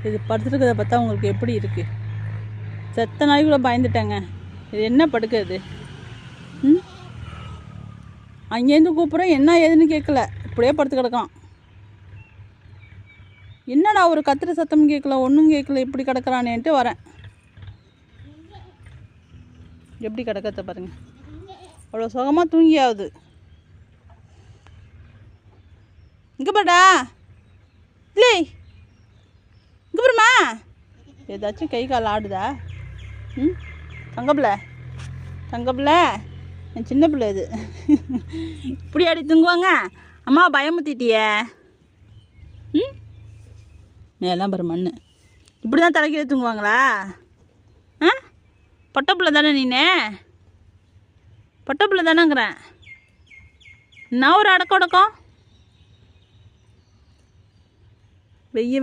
இது படுத்துருக்கிறத பார்த்தா உங்களுக்கு எப்படி இருக்குது? செத்த நாய் கூட பயந்துட்டேங்க. இது என்ன படுக்கிறது? அங்கேருந்து கூப்பிட்றேன், என்ன ஏதுன்னு கேட்கல, இப்படியே படுத்து கிடக்கான். என்னடா ஒரு கத்துற சத்தம் கேட்கல, ஒன்றும் கேட்கல, இப்படி கிடக்குறானேன்ட்டு வரேன். எப்படி கிடக்கத்த பாருங்க, அவ்வளோ சுகமாக தூங்கியாவது. இங்கே பாடா இல்லை, இங்கே பாருமா, ஏதாச்சும் கை கால் ஆடுதா? தங்கப்பிள்ள தங்கப்பிள்ள, என் சின்ன பிள்ளை இது. இப்படி ஆடி தூங்குவாங்க. அம்மா பயமுத்திட்டிய. மேலாம் பாரு மண். இப்படி தான் தலைக்கீழ தூங்குவாங்களா? பொட்டப்பிள்ளை தானே நீனே? பொட்டப்பிள்ளை தானேங்கிறேன். நான் ஒரு அடக்கம் வெய்ய